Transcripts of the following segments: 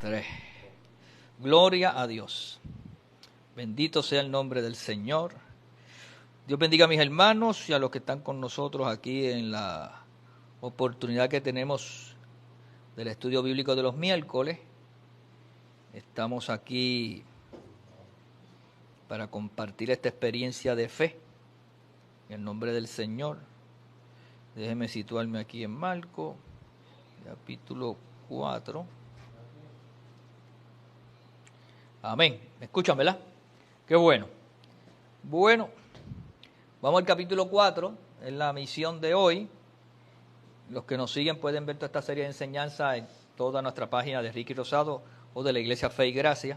3. Gloria a Dios. Bendito sea el nombre del Señor. Dios bendiga a mis hermanos y a los que están con nosotros aquí en la oportunidad que tenemos del estudio bíblico de los miércoles. Estamos aquí para compartir esta experiencia de fe en el nombre del Señor. Déjeme situarme aquí en Marcos, capítulo 4. Amén. ¿Me escuchan, verdad? Qué bueno. Bueno, vamos al capítulo 4, es la misión de hoy. Los que nos siguen pueden ver toda esta serie de enseñanzas en toda nuestra página de Ricky Rosado o de la Iglesia Fe y Gracia.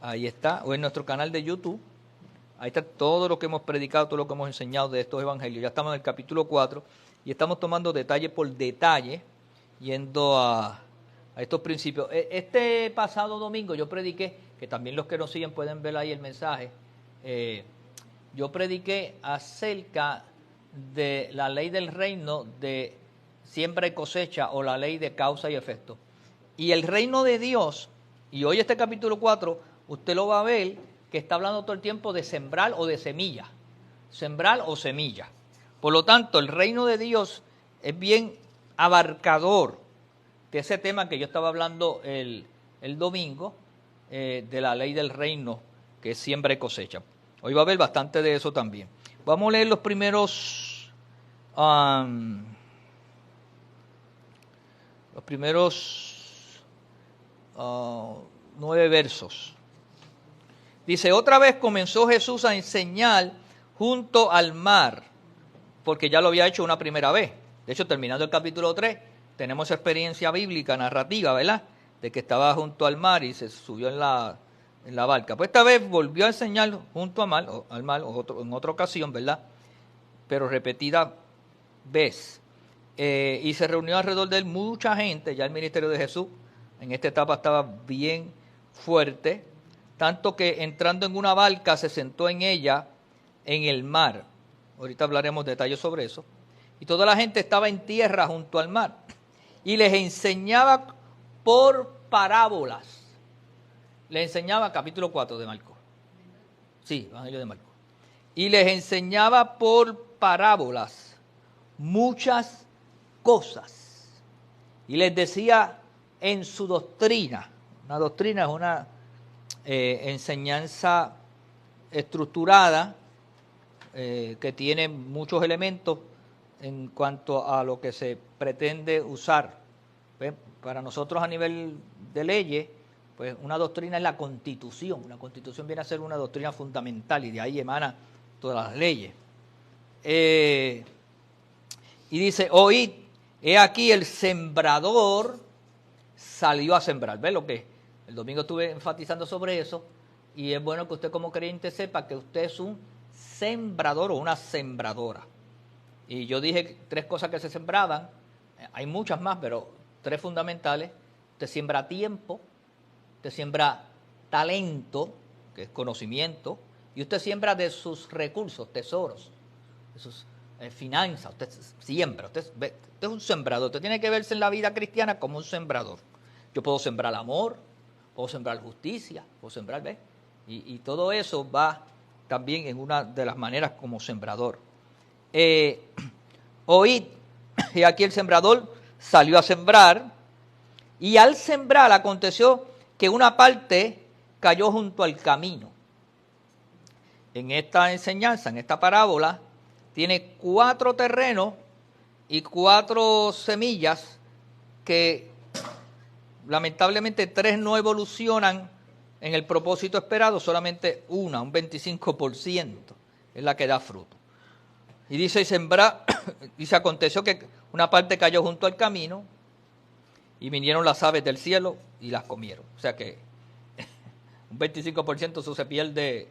Ahí está, o en nuestro canal de YouTube. Ahí está todo lo que hemos predicado, todo lo que hemos enseñado de estos evangelios. Ya estamos en el capítulo 4 y estamos tomando detalle por detalle, yendo a estos principios. Este pasado domingo yo prediqué, que también los que nos siguen pueden ver ahí el mensaje, yo prediqué acerca de la ley del reino de siembra y cosecha, o la ley de causa y efecto. Y el reino de Dios, y hoy este capítulo 4, usted lo va a ver, que está hablando todo el tiempo de sembrar o de semilla. Sembrar o semilla. Por lo tanto, el reino de Dios es bien abarcador de ese tema que yo estaba hablando el domingo, de la ley del reino, que es siembra y cosecha. Hoy va a haber bastante de eso también. Vamos a leer los primeros 9 versos. Dice: otra vez comenzó Jesús a enseñar junto al mar, porque ya lo había hecho una primera vez. De hecho, terminando el capítulo 3, tenemos experiencia bíblica, narrativa, ¿verdad?, de que estaba junto al mar y se subió en la barca. Pues esta vez volvió a enseñar junto al mar, en otra ocasión, ¿verdad?, pero repetida vez. Y se reunió alrededor de él mucha gente. Ya el ministerio de Jesús en esta etapa estaba bien fuerte, tanto que entrando en una barca se sentó en ella en el mar. Ahorita hablaremos detalles sobre eso. Y toda la gente estaba en tierra junto al mar. Y les enseñaba por parábolas. Les enseñaba, capítulo 4 de Marcos. Sí, Evangelio de Marcos. Y les enseñaba por parábolas muchas cosas. Y les decía en su doctrina. Una doctrina es una enseñanza estructurada que tiene muchos elementos en cuanto a lo que se pretende usar. ¿Ven? Para nosotros a nivel de leyes, pues una doctrina es la Constitución. La Constitución viene a ser una doctrina fundamental y de ahí emana todas las leyes. Y dice: oíd, he aquí el sembrador salió a sembrar. ¿Ves lo que? El domingo estuve enfatizando sobre eso, y es bueno que usted como creyente sepa que usted es un sembrador o una sembradora. Y yo dije 3 cosas que se sembraban, hay muchas más, pero 3 fundamentales. Usted siembra tiempo, usted siembra talento, que es conocimiento, y usted siembra de sus recursos, tesoros, de sus finanzas. Usted siembra, usted es un sembrador. Usted tiene que verse en la vida cristiana como un sembrador. Yo puedo sembrar amor, puedo sembrar justicia, puedo sembrar, ¿ves? Y todo eso va también en una de las maneras como sembrador. Oíd, y aquí el sembrador salió a sembrar, y al sembrar aconteció que una parte cayó junto al camino. En esta enseñanza, en esta parábola, tiene 4 terrenos y 4 semillas que lamentablemente 3 no evolucionan en el propósito esperado, solamente una, un 25%, es la que da fruto. Y dice: dice, aconteció que una parte cayó junto al camino, y vinieron las aves del cielo y las comieron. O sea que un 25% eso se pierde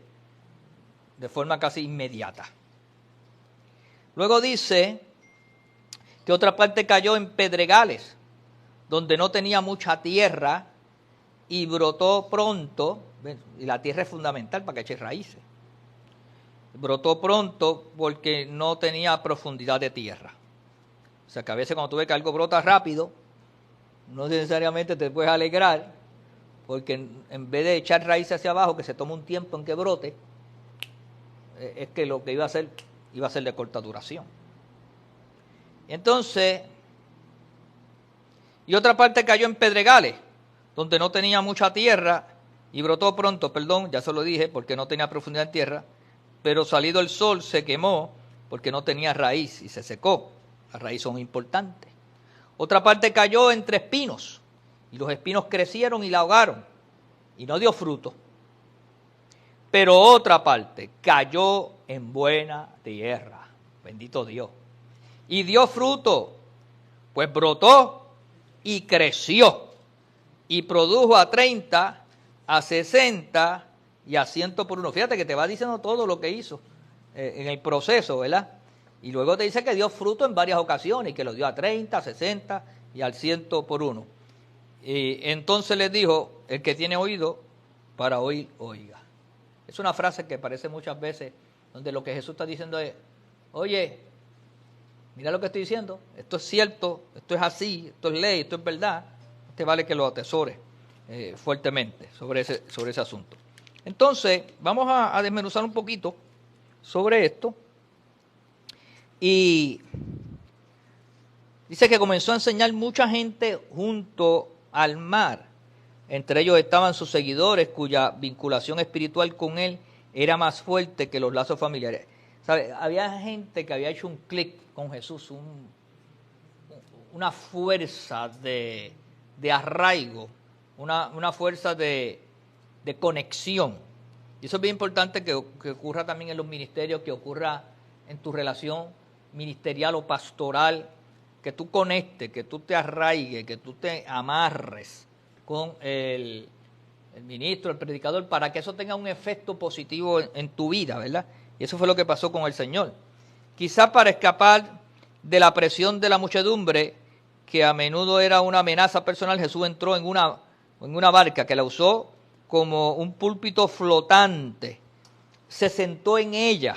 de forma casi inmediata. Luego dice que otra parte cayó en pedregales, donde no tenía mucha tierra, y brotó pronto. Y la tierra es fundamental para que eche raíces. Brotó pronto porque no tenía profundidad de tierra. O sea que a veces cuando tú ves que algo brota rápido, no necesariamente te puedes alegrar, porque en vez de echar raíces hacia abajo, que se toma un tiempo en que brote, es que lo que iba a ser de corta duración. Entonces, y otra parte cayó en pedregales, donde no tenía mucha tierra, y brotó pronto, ya se lo dije, porque no tenía profundidad en tierra, pero salido el sol se quemó, porque no tenía raíz, y se secó. Las raíces son importantes. Otra parte cayó entre espinos, y los espinos crecieron y la ahogaron, y no dio fruto. Pero otra parte cayó en buena tierra, bendito Dios, y dio fruto, pues brotó y creció, y produjo a 30, a 60 y a 100 por uno. Fíjate que te va diciendo todo lo que hizo en el proceso, ¿verdad? Y luego te dice que dio fruto en varias ocasiones, y que lo dio a 30, a 60 y al 100 por uno. Y entonces les dijo, el que tiene oído para oír, oiga. Es una frase que aparece muchas veces, donde lo que Jesús está diciendo es, oye, mira lo que estoy diciendo, esto es cierto, esto es así, esto es ley, esto es verdad, te vale que lo atesores fuertemente sobre ese asunto. Entonces, vamos a desmenuzar un poquito sobre esto. Y dice que comenzó a enseñar mucha gente junto al mar. Entre ellos estaban sus seguidores, cuya vinculación espiritual con él era más fuerte que los lazos familiares. ¿Sabe? Había gente que había hecho un clic con Jesús, una fuerza de arraigo, una fuerza de conexión. Y eso es bien importante que ocurra también en los ministerios, que ocurra en tu relación ministerial o pastoral, que tú conectes, que tú te arraigues, que tú te amarres con el ministro, el predicador, para que eso tenga un efecto positivo en tu vida, ¿verdad? Y eso fue lo que pasó con el Señor. Quizás para escapar de la presión de la muchedumbre, que a menudo era una amenaza personal, Jesús entró en una barca que la usó como un púlpito flotante. Se sentó en ella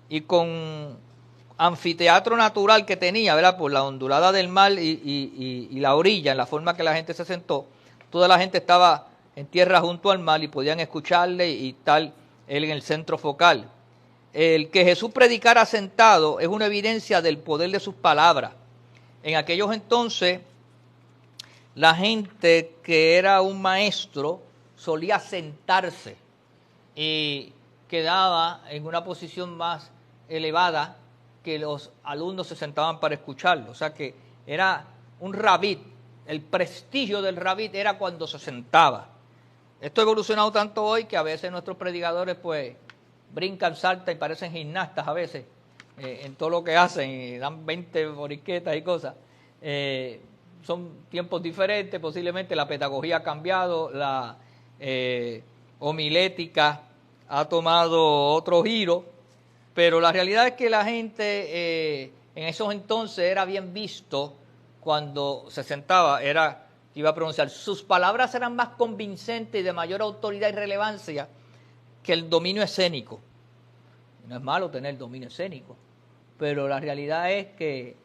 y con anfiteatro natural que tenía, ¿verdad? Por la ondulada del mar y la orilla, en la forma que la gente se sentó, toda la gente estaba en tierra junto al mar y podían escucharle y tal, él en el centro focal. El que Jesús predicara sentado es una evidencia del poder de sus palabras. En aquellos entonces, la gente que era un maestro solía sentarse y quedaba en una posición más elevada que los alumnos se sentaban para escucharlo. O sea que era un rabí. El prestigio del rabí era cuando se sentaba. Esto ha evolucionado tanto hoy que a veces nuestros predicadores pues brincan, saltan y parecen gimnastas a veces en todo lo que hacen y dan 20 boriquetas y cosas. Son tiempos diferentes, posiblemente la pedagogía ha cambiado, la homilética ha tomado otro giro, pero la realidad es que la gente en esos entonces era bien visto cuando se sentaba, era que iba a pronunciar. Sus palabras eran más convincentes y de mayor autoridad y relevancia que el dominio escénico. No es malo tener dominio escénico, pero la realidad es que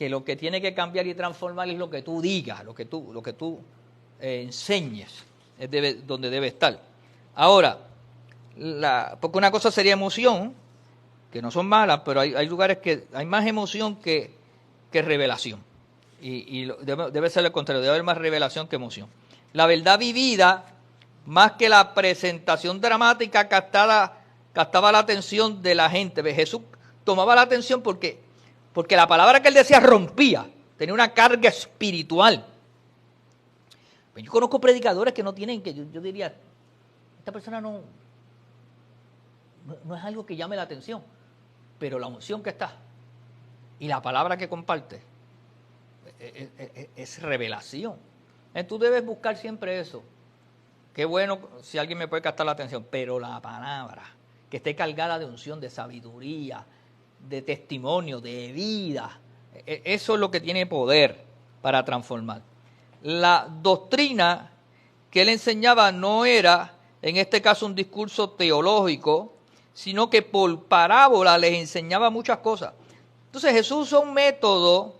lo que tiene que cambiar y transformar es lo que tú digas, lo que tú enseñes, es donde debe estar. Ahora, porque una cosa sería emoción, que no son malas, pero hay lugares que hay más emoción que revelación. Y debe ser lo contrario, debe haber más revelación que emoción. La verdad vivida, más que la presentación dramática, captaba la atención de la gente. Jesús tomaba la atención porque la palabra que él decía rompía, tenía una carga espiritual. Yo conozco predicadores que no tienen, que yo diría, esta persona no es algo que llame la atención, pero la unción que está y la palabra que comparte es revelación. Tú debes buscar siempre eso. Qué bueno si alguien me puede captar la atención, pero la palabra que esté cargada de unción, de sabiduría, de testimonio, de vida, eso es lo que tiene poder para transformar. La doctrina que él enseñaba no era, en este caso, un discurso teológico, sino que por parábola les enseñaba muchas cosas. Entonces Jesús usó un método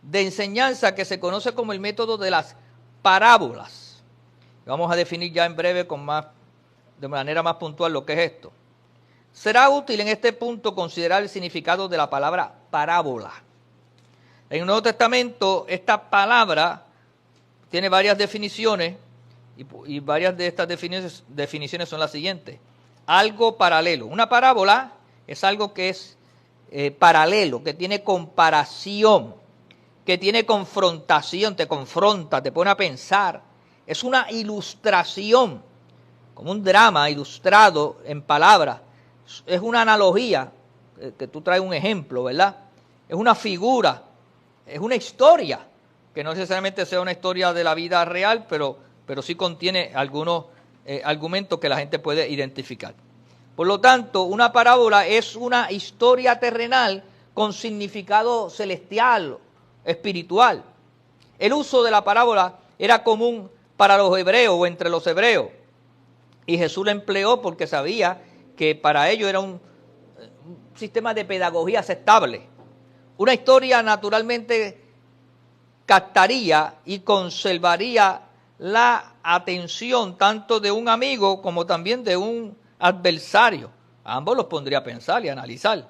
de enseñanza que se conoce como el método de las parábolas. Vamos a definir ya en breve de manera más puntual lo que es esto. Será útil en este punto considerar el significado de la palabra parábola. En el Nuevo Testamento esta palabra tiene varias definiciones y varias de estas definiciones son las siguientes. Algo paralelo. Una parábola es algo que es paralelo, que tiene comparación, que tiene confrontación, te confronta, te pone a pensar. Es una ilustración, como un drama ilustrado en palabras. Es una analogía, que tú traes un ejemplo, ¿verdad? Es una figura, es una historia, que no necesariamente sea una historia de la vida real, pero sí contiene algunos argumentos que la gente puede identificar. Por lo tanto, una parábola es una historia terrenal con significado celestial, espiritual. El uso de la parábola era común para los hebreos o entre los hebreos. Y Jesús la empleó porque sabía que para ellos era un sistema de pedagogía aceptable. Una historia naturalmente captaría y conservaría la atención tanto de un amigo como también de un adversario. A ambos los pondría a pensar y a analizar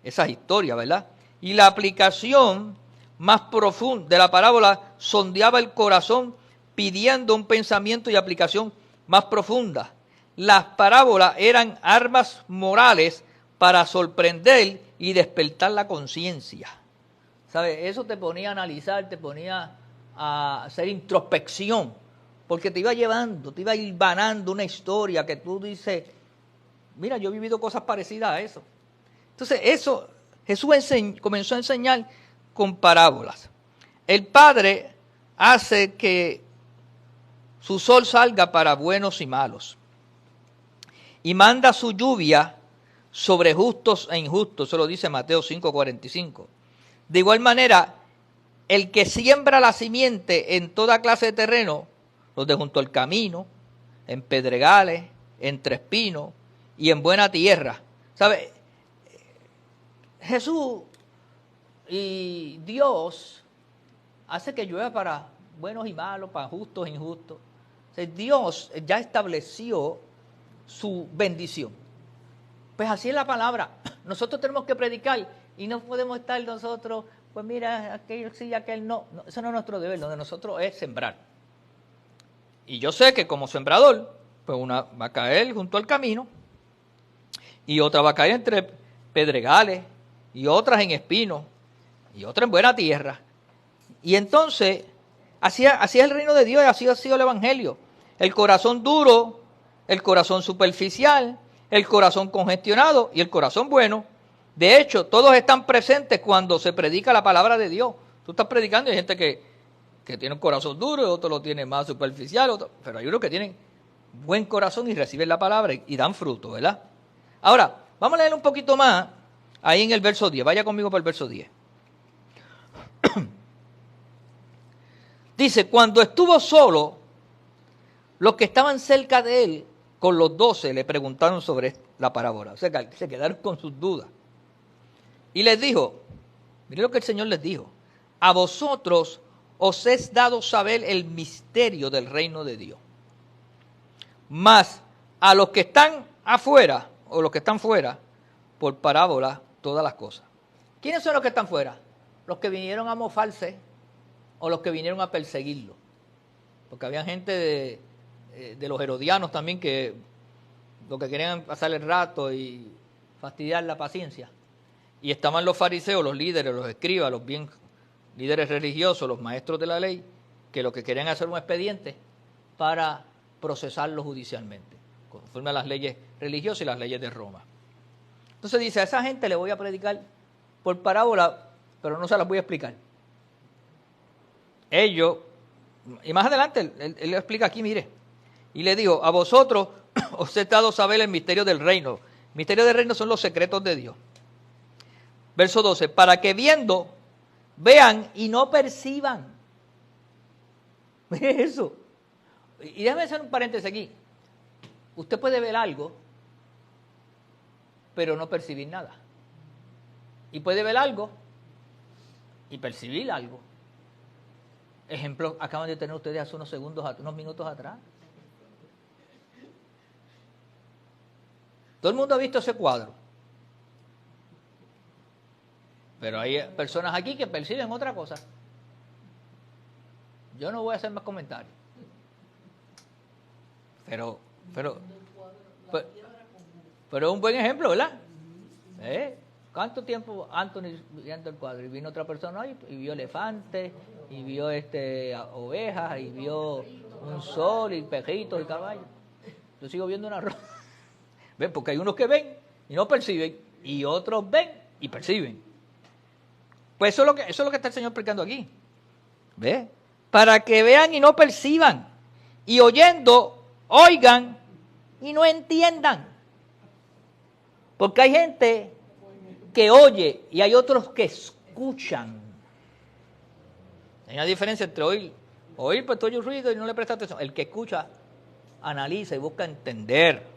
esas historias, ¿verdad? Y la aplicación más profunda de la parábola sondeaba el corazón pidiendo un pensamiento y aplicación más profunda. Las parábolas eran armas morales para sorprender y despertar la conciencia. ¿Sabes? Eso te ponía a analizar, te ponía a hacer introspección, porque te iba llevando, te iba hilvanando una historia que tú dices, mira, yo he vivido cosas parecidas a eso. Entonces, eso, Jesús comenzó a enseñar con parábolas. El Padre hace que su sol salga para buenos y malos, y manda su lluvia sobre justos e injustos, eso lo dice Mateo 5:45. De igual manera, el que siembra la simiente en toda clase de terreno, los de junto al camino, en pedregales, entre espinos y en buena tierra. ¿Sabe? Jesús y Dios hace que llueva para buenos y malos, para justos e injustos. O sea, Dios ya estableció su bendición. Pues así es la palabra. Nosotros tenemos que predicar y no podemos estar nosotros, pues mira, aquel sí, aquel no. No, eso no es nuestro deber, lo de nosotros es sembrar. Y yo sé que como sembrador, pues una va a caer junto al camino y otra va a caer entre pedregales y otras en espinos y otra en buena tierra. Y entonces, así es el reino de Dios y así ha sido el evangelio. El corazón duro, el corazón superficial, el corazón congestionado y el corazón bueno. De hecho, todos están presentes cuando se predica la palabra de Dios. Tú estás predicando y hay gente que tiene un corazón duro y otro lo tiene más superficial, pero hay unos que tienen buen corazón y reciben la palabra y dan fruto, ¿verdad? Ahora, vamos a leer un poquito más ahí en el verso 10. Vaya conmigo para el verso 10. Dice, cuando estuvo solo, los que estaban cerca de él, con los 12, le preguntaron sobre la parábola. O sea, que se quedaron con sus dudas. Y les dijo, miren lo que el Señor les dijo, a vosotros os es dado saber el misterio del reino de Dios. Mas a los que están afuera, o los que están fuera, por parábola, todas las cosas. ¿Quiénes son los que están fuera? Los que vinieron a mofarse o los que vinieron a perseguirlo. Porque había gente de los herodianos también que lo que querían pasar el rato y fastidiar la paciencia. Y estaban los fariseos, los líderes, los escribas, los bien líderes religiosos, los maestros de la ley, que lo que querían hacer un expediente para procesarlo judicialmente, conforme a las leyes religiosas y las leyes de Roma. Entonces dice, a esa gente le voy a predicar por parábola, pero no se las voy a explicar. Ellos, y más adelante él lo explica aquí, mire, y le dijo, a vosotros os he dado saber el misterio del reino. El misterio del reino son los secretos de Dios. Verso 12, para que viendo, vean y no perciban. Mire eso. Y déjame hacer un paréntesis aquí. Usted puede ver algo, pero no percibir nada. Y puede ver algo y percibir algo. Ejemplo, acaban de tener ustedes hace unos minutos atrás. Todo el mundo ha visto ese cuadro. Pero hay personas aquí que perciben otra cosa. Yo no voy a hacer más comentarios. Pero es un buen ejemplo, ¿verdad? ¿Cuánto tiempo Anthony viendo el cuadro? Y vino otra persona ahí y vio elefantes, y vio ovejas, y vio un sol, y pejitos y caballos. Yo sigo viendo una rosa. ¿Ven? Porque hay unos que ven y no perciben, y otros ven y perciben. Pues eso es lo que está el Señor explicando aquí. ¿Ves? Para que vean y no perciban, y oyendo, oigan y no entiendan. Porque hay gente que oye y hay otros que escuchan. Hay una diferencia entre oír. Oír, pues tú oyes ruido y no le prestas atención. El que escucha, analiza y busca entender.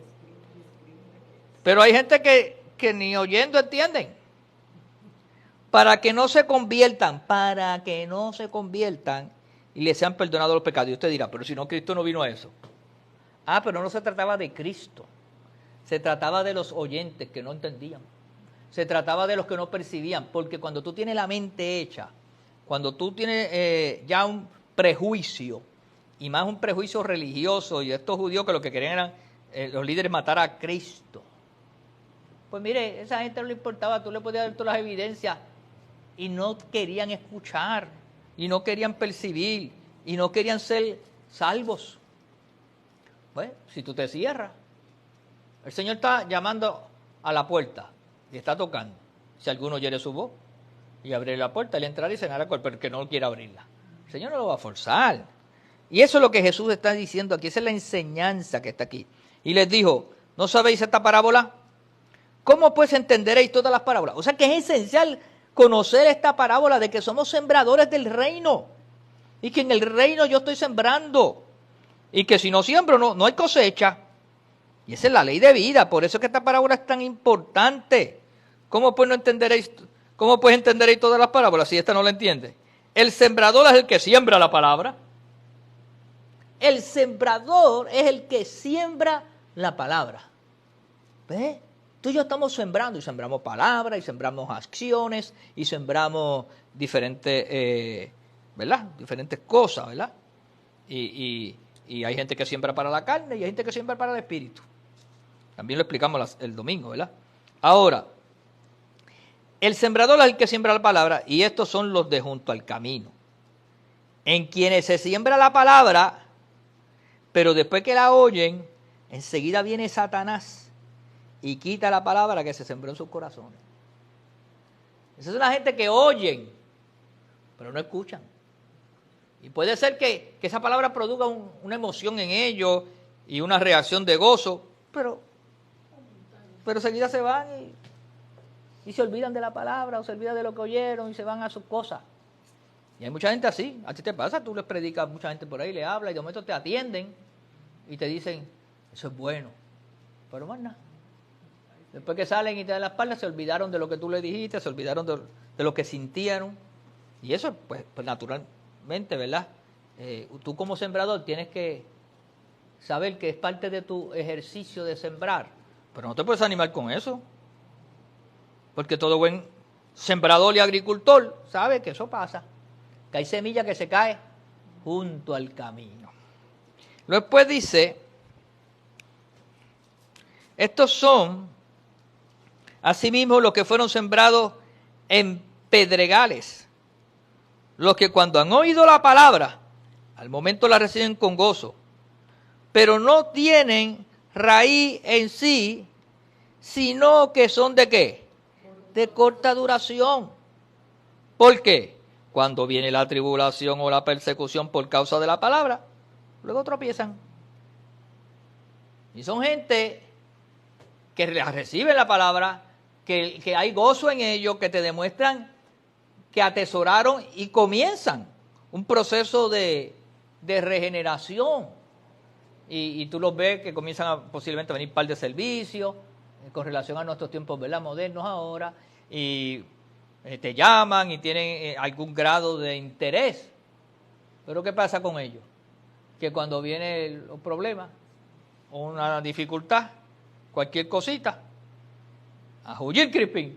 Pero hay gente que ni oyendo entienden. Para que no se conviertan y les sean perdonados los pecados. Y usted dirá, pero si no, Cristo no vino a eso. Pero no se trataba de Cristo. Se trataba de los oyentes que no entendían. Se trataba de los que no percibían. Porque cuando tú tienes la mente hecha, cuando tú tienes ya un prejuicio, y más un prejuicio religioso, y estos judíos que lo que querían eran los líderes matar a Cristo. Pues mire, esa gente no le importaba, tú le podías dar todas las evidencias, y no querían escuchar, y no querían percibir, y no querían ser salvos. Pues, si tú te cierras, el Señor está llamando a la puerta y está tocando. Si alguno oyere su voz y abre la puerta, él entrará y cenará con él, pero el que no quiera abrirla, el Señor no lo va a forzar. Y eso es lo que Jesús está diciendo aquí, esa es la enseñanza que está aquí. Y les dijo, ¿no sabéis esta parábola? ¿Cómo pues entenderéis todas las parábolas? O sea que es esencial conocer esta parábola de que somos sembradores del reino y que en el reino yo estoy sembrando y que si no siembro no hay cosecha. Y esa es la ley de vida, por eso es que esta parábola es tan importante. ¿Cómo pues entenderéis todas las parábolas si esta no la entiende? El sembrador es el que siembra la palabra. El sembrador es el que siembra la palabra. ¿Ves? Tú y yo estamos sembrando, y sembramos palabras, y sembramos acciones, y sembramos diferentes, ¿verdad? Diferentes cosas, ¿verdad? Y hay gente que siembra para la carne, y hay gente que siembra para el espíritu. También lo explicamos el domingo, ¿verdad? Ahora, el sembrador es el que siembra la palabra, y estos son los de junto al camino. En quienes se siembra la palabra, pero después que la oyen, enseguida viene Satanás y quita la palabra que se sembró en sus corazones. Esa es una gente que oyen, pero no escuchan. Y puede ser que esa palabra produzca una emoción en ellos y una reacción de gozo, pero enseguida se van y se olvidan de la palabra o se olvidan de lo que oyeron y se van a sus cosas. Y hay mucha gente así. A ti te pasa, tú les predicas a mucha gente por ahí, le hablas y de momento te atienden y te dicen, eso es bueno, pero más nada. Después que salen y te dan la espalda, se olvidaron de lo que tú le dijiste, se olvidaron de lo que sintieron. Y eso, pues naturalmente, ¿verdad? Tú como sembrador tienes que saber que es parte de tu ejercicio de sembrar. Pero no te puedes animar con eso. Porque todo buen sembrador y agricultor sabe que eso pasa. Que hay semilla que se cae junto al camino. Después dice, estos son asimismo los que fueron sembrados en pedregales, los que cuando han oído la palabra, al momento la reciben con gozo, pero no tienen raíz en sí, sino que son ¿de qué? De corta duración. ¿Por qué? Cuando viene la tribulación o la persecución por causa de la palabra, luego tropiezan. Y son gente que reciben la palabra, que hay gozo en ellos, que te demuestran que atesoraron y comienzan un proceso de regeneración. Y tú los ves que comienzan posiblemente a venir un par de servicios con relación a nuestros tiempos, ¿verdad?, modernos ahora, y te llaman y tienen algún grado de interés. Pero ¿qué pasa con ellos? Que cuando viene el problema o una dificultad, cualquier cosita, a huir crispín.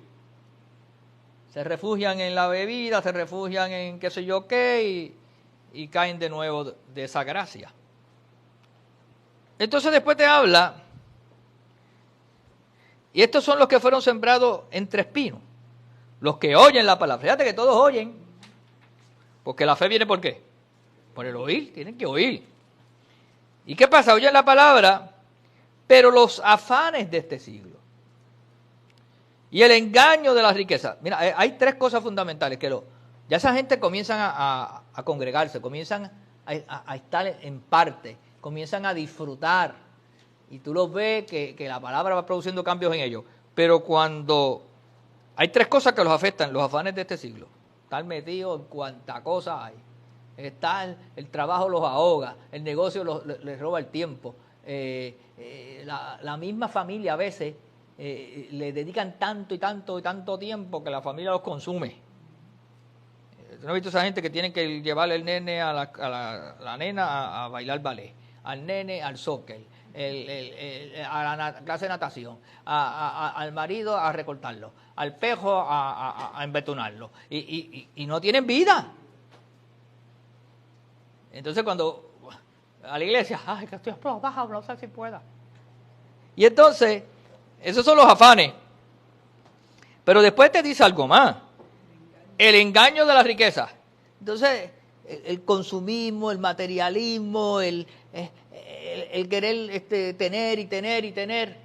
Se refugian en la bebida, se refugian en qué sé yo qué y caen de nuevo de esa gracia. Entonces después te habla, y estos son los que fueron sembrados entre espinos, los que oyen la palabra. Fíjate que todos oyen, porque la fe viene ¿por qué? Por el oír, tienen que oír. ¿Y qué pasa? Oyen la palabra, pero los afanes de este siglo y el engaño de la riqueza. Mira, hay tres cosas fundamentales que ya esa gente comienzan a congregarse, comienzan a estar en parte, comienzan a disfrutar. Y tú los ves que la palabra va produciendo cambios en ellos. Pero cuando hay tres cosas que los afectan, los afanes de este siglo. Están metidos en cuanta cosa hay. El trabajo los ahoga, el negocio les roba el tiempo. La misma familia a veces le dedican tanto y tanto y tanto tiempo que la familia los consume. ¿No has visto esa gente que tienen que llevarle el nene a la nena a bailar ballet, al nene al soccer, a la clase de natación, al marido a recortarlo, al pejo a embetunarlo, y no tienen vida? Entonces cuando a la iglesia, ay, que estoy explotado, no sé si pueda. Y entonces, esos son los afanes. Pero después te dice algo más. El engaño de la riqueza. Entonces, el consumismo, el materialismo, el querer tener y tener y tener,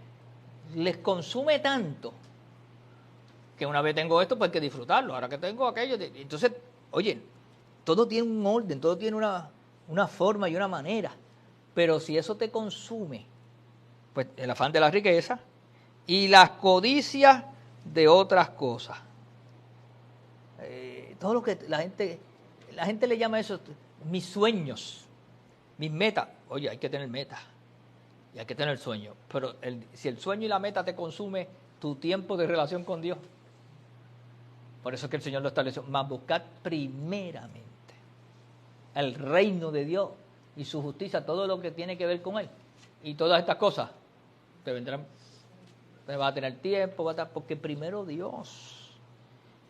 les consume tanto que una vez tengo esto, pues hay que disfrutarlo. Ahora que tengo aquello, entonces, oye, todo tiene un orden, todo tiene una forma y una manera. Pero si eso te consume, pues el afán de la riqueza y las codicias de otras cosas. Todo lo que la gente le llama eso, mis sueños, mis metas. Oye, hay que tener metas y hay que tener sueños. Pero si el sueño y la meta te consume tu tiempo de relación con Dios, por eso es que el Señor lo estableció. Mas buscad primeramente el reino de Dios y su justicia, todo lo que tiene que ver con Él. Y todas estas cosas te vendrán. Te va a tener tiempo, porque primero Dios.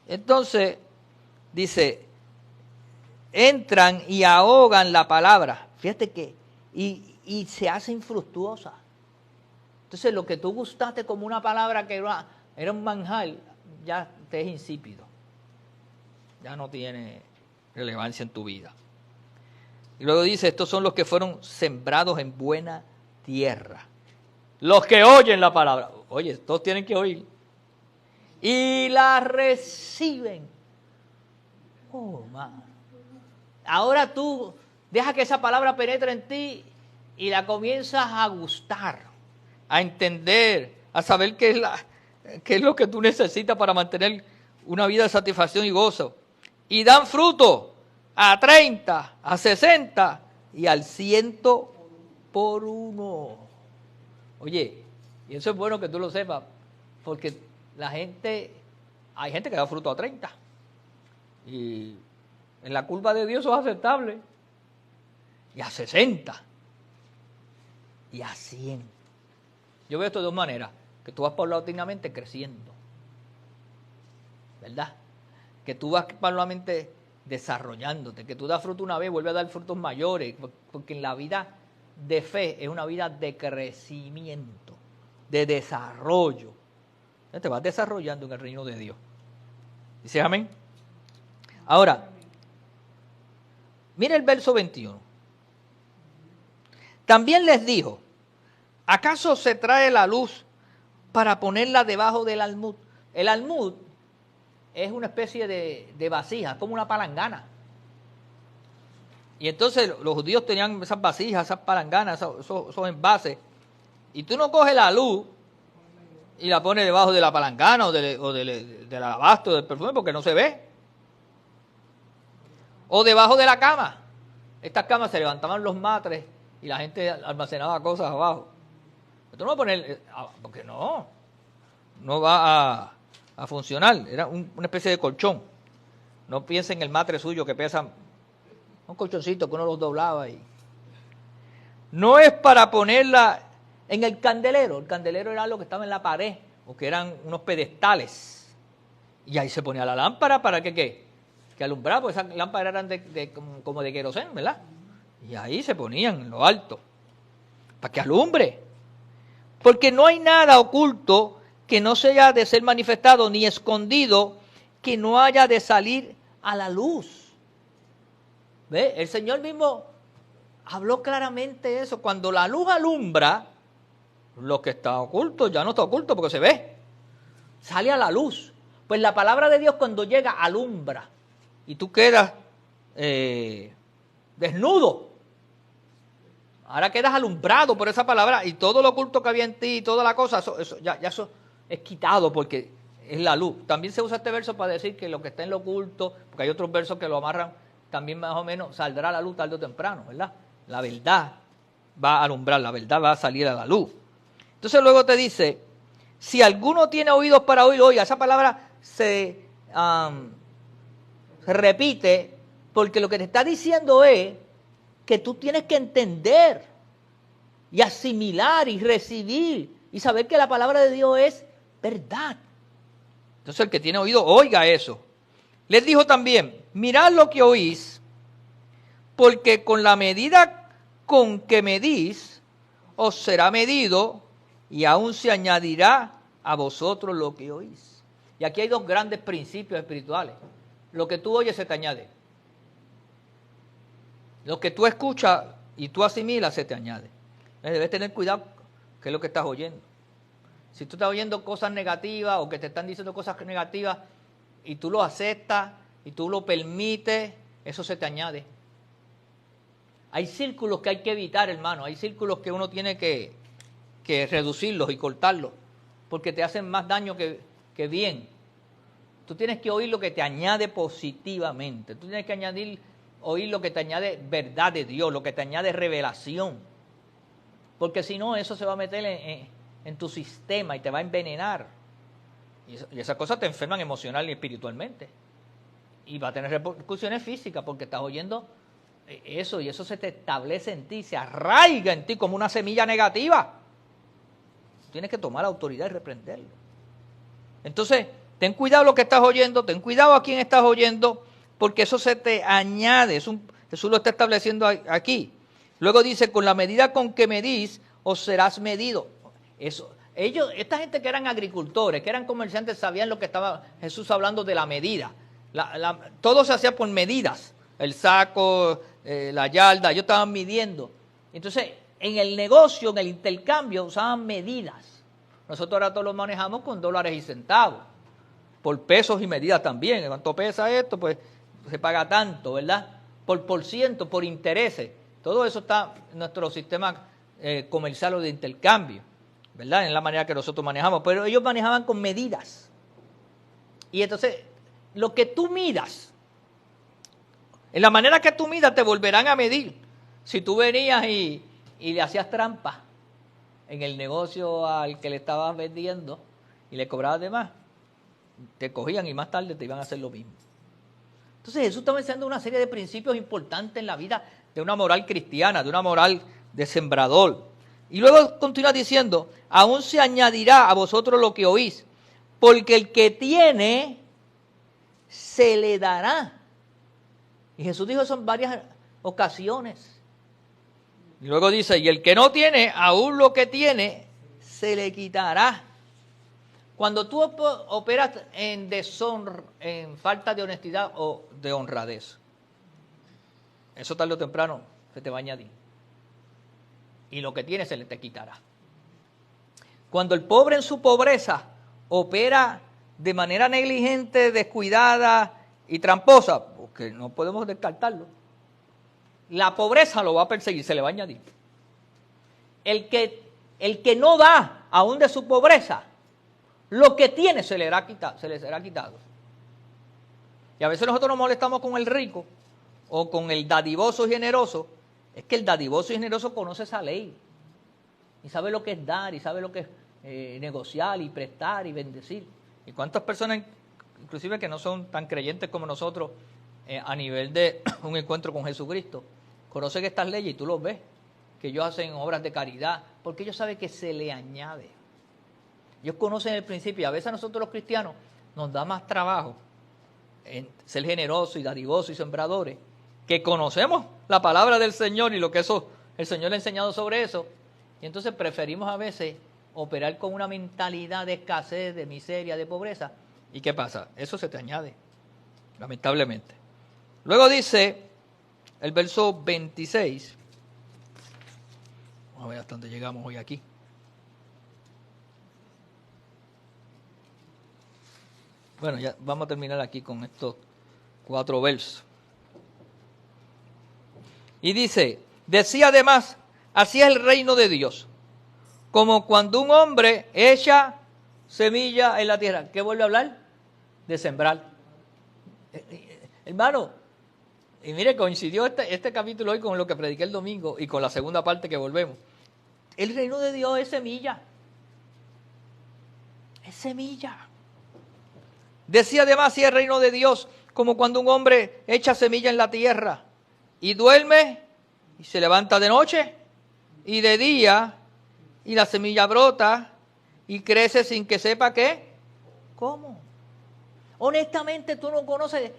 Entonces, dice, entran y ahogan la palabra. Fíjate que, y se hace infructuosa. Entonces, lo que tú gustaste como una palabra que era un manjar, ya te es insípido. Ya no tiene relevancia en tu vida. Y luego dice, estos son los que fueron sembrados en buena tierra. Los que oyen la palabra. Oye, todos tienen que oír. Y la reciben. Oh, man. Ahora tú deja que esa palabra penetre en ti y la comienzas a gustar, a entender, a saber qué es lo que tú necesitas para mantener una vida de satisfacción y gozo. Y dan fruto a 30, a 60 y al 100 por uno. Oye, y eso es bueno que tú lo sepas, porque hay gente que da fruto a 30. Y en la curva de Dios eso es aceptable. Y a 60. Y a 100. Yo veo esto de dos maneras. Que tú vas paulatinamente creciendo. ¿Verdad? Que tú vas paulatinamente desarrollándote. Que tú das fruto una vez, vuelves a dar frutos mayores. Porque en la vida de fe es una vida de crecimiento, de desarrollo. Te vas desarrollando en el reino de Dios. ¿Dice amén? Ahora, mira el verso 21. También les dijo, ¿acaso se trae la luz para ponerla debajo del almud? El almud es una especie de vasija, como una palangana. Y entonces los judíos tenían esas vasijas, esas palanganas, esos envases. Y tú no coges la luz y la pones debajo de la palangana o del alabastro, del perfume, porque no se ve. O debajo de la cama. Estas camas se levantaban los matres y la gente almacenaba cosas abajo. Tú no vas a poner, porque no va a funcionar. Era una especie de colchón. No piensen en el matre suyo que pesa un colchoncito que uno los doblaba. No es para ponerla en el candelero era algo que estaba en la pared, o que eran unos pedestales, y ahí se ponía la lámpara para que, ¿qué? Que alumbraba, porque esas lámparas eran como de queroseno, ¿verdad? Y ahí se ponían en lo alto, para que alumbre. Porque no hay nada oculto que no sea de ser manifestado, ni escondido que no haya de salir a la luz. ¿Ve? El Señor mismo habló claramente eso. Cuando la luz alumbra, lo que está oculto ya no está oculto porque se ve. Sale a la luz. Pues la palabra de Dios cuando llega alumbra. Y tú quedas desnudo. Ahora quedas alumbrado por esa palabra y todo lo oculto que había en ti y toda la cosa, eso es quitado porque es la luz. También se usa este verso para decir que lo que está en lo oculto, porque hay otros versos que lo amarran, también más o menos saldrá a la luz tarde o temprano, ¿verdad? La verdad va a alumbrar, la verdad va a salir a la luz. Entonces luego te dice, si alguno tiene oídos para oír, oiga, esa palabra se repite porque lo que te está diciendo es que tú tienes que entender y asimilar y recibir y saber que la palabra de Dios es verdad. Entonces el que tiene oído, oiga eso. Les dijo también, mirad lo que oís, porque con la medida con que medís, os será medido y aún se añadirá a vosotros lo que oís. Y aquí hay dos grandes principios espirituales. Lo que tú oyes se te añade. Lo que tú escuchas y tú asimilas se te añade. Debes tener cuidado qué es lo que estás oyendo. Si tú estás oyendo cosas negativas o que te están diciendo cosas negativas y tú lo aceptas y tú lo permites, eso se te añade. Hay círculos que hay que evitar, hermano. Hay círculos que uno tiene que reducirlos y cortarlos porque te hacen más daño que bien. Tú tienes que oír lo que te añade positivamente. Tú tienes que oír lo que te añade verdad de Dios, lo que te añade revelación. Porque si no, eso se va a meter en tu sistema y te va a envenenar. Y esas cosas te enferman emocional y espiritualmente. Y va a tener repercusiones físicas porque estás oyendo eso y eso se te establece en ti, se arraiga en ti como una semilla negativa. Tienes que tomar la autoridad y reprenderlo. Entonces, ten cuidado lo que estás oyendo, ten cuidado a quién estás oyendo, porque eso se te añade. Jesús lo está estableciendo aquí. Luego dice, con la medida con que medís, os serás medido. Esta gente que eran agricultores, que eran comerciantes, sabían lo que estaba Jesús hablando de la medida. Todo se hacía por medidas. El saco, la yarda, ellos estaban midiendo. Entonces, en el negocio, en el intercambio, usaban medidas. Nosotros ahora todos lo manejamos con dólares y centavos. Por pesos y medidas también. ¿Cuánto pesa esto? Pues se paga tanto, ¿verdad? Por ciento, por intereses. Todo eso está en nuestro sistema comercial o de intercambio, ¿verdad? En la manera que nosotros manejamos. Pero ellos manejaban con medidas. Y entonces, lo que tú midas, en la manera que tú midas te volverán a medir. Si tú venías y le hacías trampa en el negocio al que le estabas vendiendo y le cobrabas de más, te cogían y más tarde te iban a hacer lo mismo. Entonces Jesús está enseñando una serie de principios importantes en la vida de una moral cristiana, de una moral de sembrador. Y luego continúa diciendo, aún se añadirá a vosotros lo que oís, porque el que tiene, se le dará. Y Jesús dijo eso en varias ocasiones. Y luego dice, y el que no tiene, aún lo que tiene, se le quitará. Cuando tú operas en deshonra, en falta de honestidad o de honradez, eso tarde o temprano se te va a añadir. Y lo que tienes se le te quitará. Cuando el pobre en su pobreza opera de manera negligente, descuidada y tramposa, porque no podemos descartarlo, la pobreza lo va a perseguir, se le va a añadir. El que no da aún de su pobreza, lo que tiene se le será quitado. Y a veces nosotros nos molestamos con el rico o con el dadivoso y generoso. Es que el dadivoso y generoso conoce esa ley y sabe lo que es dar y sabe lo que es negociar y prestar y bendecir. ¿Y cuántas personas, inclusive que no son tan creyentes como nosotros a nivel de un encuentro con Jesucristo, conocen estas leyes y tú los ves que ellos hacen obras de caridad, porque ellos saben que se le añade. Ellos conocen el principio, y a veces a nosotros los cristianos nos da más trabajo en ser generosos y dadivosos y sembradores, que conocemos la palabra del Señor y lo que eso el Señor le ha enseñado sobre eso, y entonces preferimos a veces operar con una mentalidad de escasez, de miseria, de pobreza. ¿Y qué pasa? Eso se te añade, lamentablemente. Luego dice el verso 26. Vamos a ver hasta dónde llegamos hoy aquí. Bueno, ya vamos a terminar aquí con estos 4 versos. Y dice, decía además, así es el reino de Dios, como cuando un hombre echa semilla en la tierra. ¿Qué vuelve a hablar? De sembrar. Hermano, y mire, coincidió este capítulo hoy con lo que prediqué el domingo y con la segunda parte que volvemos. El reino de Dios es semilla. Es semilla. Decía además, si es el reino de Dios, como cuando un hombre echa semilla en la tierra y duerme y se levanta de noche y de día y la semilla brota y crece sin que sepa qué. ¿Cómo? Honestamente tú no conoces,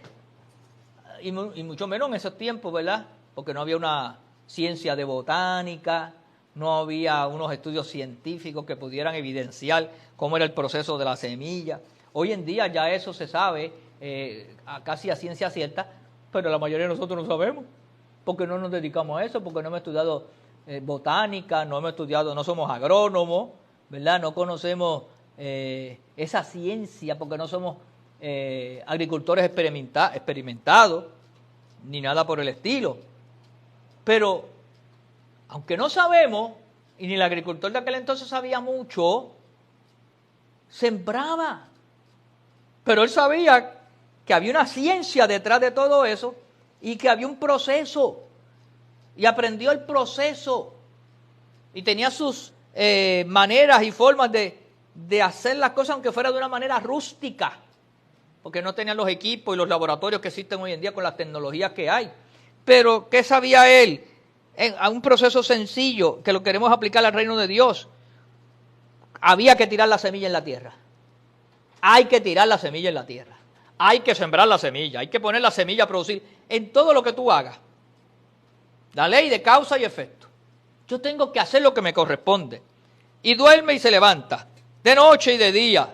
y mucho menos en esos tiempos, ¿verdad? Porque no había una ciencia de botánica, no había unos estudios científicos que pudieran evidenciar cómo era el proceso de la semilla. Hoy en día ya eso se sabe casi a ciencia cierta, pero la mayoría de nosotros no sabemos, porque no nos dedicamos a eso, porque no hemos estudiado botánica, no hemos estudiado, no somos agrónomos, ¿verdad? No conocemos esa ciencia, porque no somos agricultores experimentados, ni nada por el estilo. Pero, aunque no sabemos, y ni el agricultor de aquel entonces sabía mucho, sembraba. Pero él sabía que había una ciencia detrás de todo eso y que había un proceso. Y aprendió el proceso. Y tenía sus maneras y formas de hacer las cosas, aunque fuera de una manera rústica. Porque no tenían los equipos y los laboratorios que existen hoy en día con las tecnologías que hay. Pero, ¿qué sabía él? A un proceso sencillo que lo queremos aplicar al reino de Dios. Había que tirar la semilla en la tierra. Hay que tirar la semilla en la tierra. Hay que sembrar la semilla. Hay que poner la semilla a producir en todo lo que tú hagas. La ley de causa y efecto. Yo tengo que hacer lo que me corresponde. Y duerme y se levanta. De noche y de día.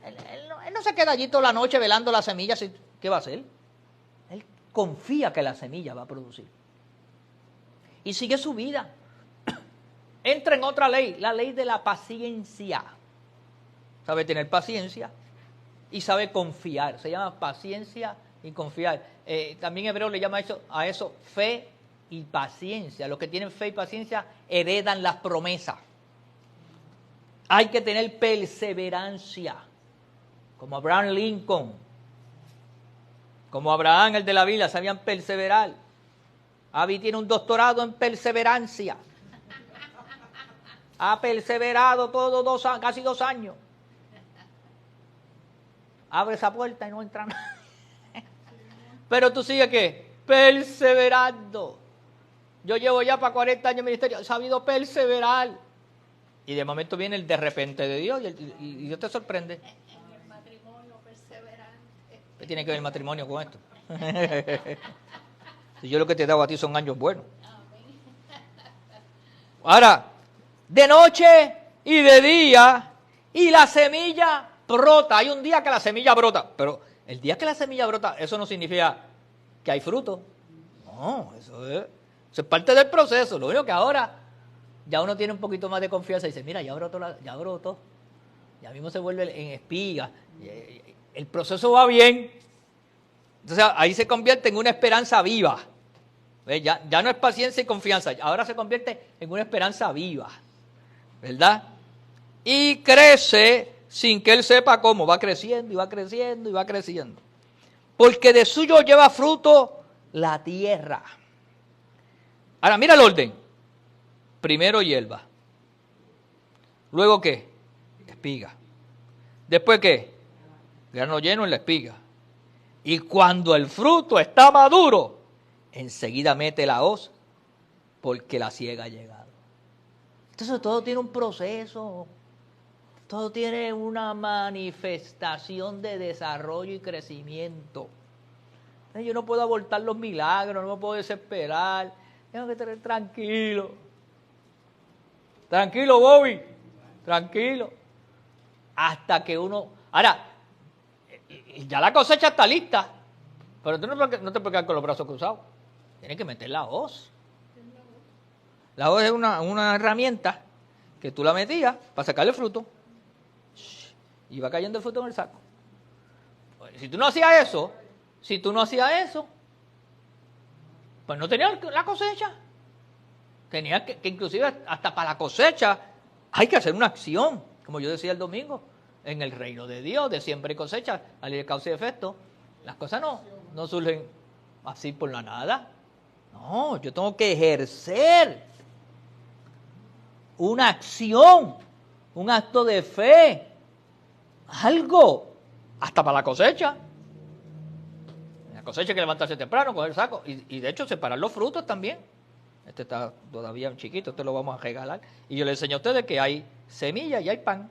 Él no se queda allí toda la noche velando la semilla. ¿Qué va a hacer? Él confía que la semilla va a producir. Y sigue su vida. Entra en otra ley, la ley de la paciencia. Sabe tener paciencia y sabe confiar. Se llama paciencia y confiar. También Hebreo le llama a eso fe y paciencia. Los que tienen fe y paciencia heredan las promesas. Hay que tener perseverancia. Como Abraham Lincoln. Como Abraham, el de la Biblia, sabían perseverar. Abby tiene un doctorado en perseverancia. Ha perseverado casi 2 años. Abre esa puerta y no entra nadie. Pero tú sigues ¿qué? Perseverando. Yo llevo ya para 40 años en ministerio, he sabido perseverar. Y de momento viene el de repente de Dios y Dios te sorprende. En el matrimonio perseverante. ¿Qué tiene que ver el matrimonio con esto? Si yo lo que te he dado a ti son años buenos. Ahora, de noche y de día, y la semilla brota. Hay un día que la semilla brota, pero el día que la semilla brota, eso no significa que hay fruto. No, eso es parte del proceso. Lo único que ahora ya uno tiene un poquito más de confianza y dice, mira, ya brotó. Ya mismo se vuelve en espiga. El proceso va bien. Entonces ahí se convierte en una esperanza viva. ¿Ves? Ya no es paciencia y confianza, ahora se convierte en una esperanza viva. ¿Verdad? Y crece sin que él sepa cómo. Va creciendo y va creciendo y va creciendo. Porque de suyo lleva fruto la tierra. Ahora mira el orden. Primero hierba. Luego ¿qué? Espiga. Después ¿qué? Grano lleno en la espiga. Y cuando el fruto está maduro, enseguida mete la hoz porque la ciega ha llegado. Entonces todo tiene un proceso, todo tiene una manifestación de desarrollo y crecimiento. Yo no puedo abortar los milagros, no me puedo desesperar, tengo que estar tranquilo. Tranquilo, Bobby, tranquilo. Hasta que uno... Ahora, ya la cosecha está lista, pero tú no te puedes quedar con los brazos cruzados. Tienes que meter la hoz. La hoz es una herramienta que tú la metías para sacarle fruto. Y va cayendo el fruto en el saco. Si tú no hacías eso, pues no tenías la cosecha. Tenías que inclusive hasta para la cosecha hay que hacer una acción, como yo decía el domingo, en el reino de Dios, de siembra y cosecha, la ley de causa y efecto. Las cosas no surgen así por la nada. No, yo tengo que ejercer una acción, un acto de fe, algo, hasta para la cosecha. La cosecha hay que levantarse temprano, coger el saco y de hecho separar los frutos también. Este está todavía chiquito, este lo vamos a regalar. Y yo le enseño a ustedes que hay semilla y hay pan.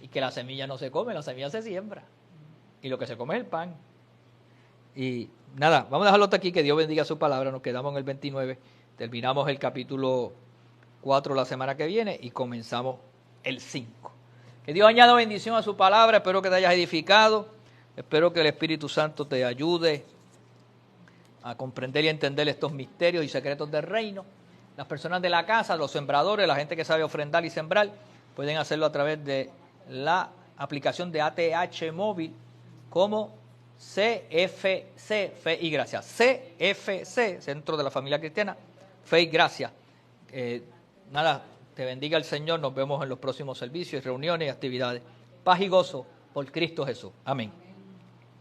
Y que la semilla no se come, la semilla se siembra. Y lo que se come es el pan. Y nada, vamos a dejarlo hasta aquí, que Dios bendiga su palabra. Nos quedamos en el 29, terminamos el capítulo 4 la semana que viene y comenzamos el 5. Que Dios añada bendición a su palabra, espero que te hayas edificado, espero que el Espíritu Santo te ayude a comprender y entender estos misterios y secretos del reino. Las personas de la casa, los sembradores, la gente que sabe ofrendar y sembrar, pueden hacerlo a través de la aplicación de ATH Móvil como CFC, Fe y Gracia. CFC, Centro de la Familia Cristiana, Fe y Gracia. Nada, te bendiga el Señor, nos vemos en los próximos servicios, reuniones y actividades. Paz y gozo por Cristo Jesús. Amén.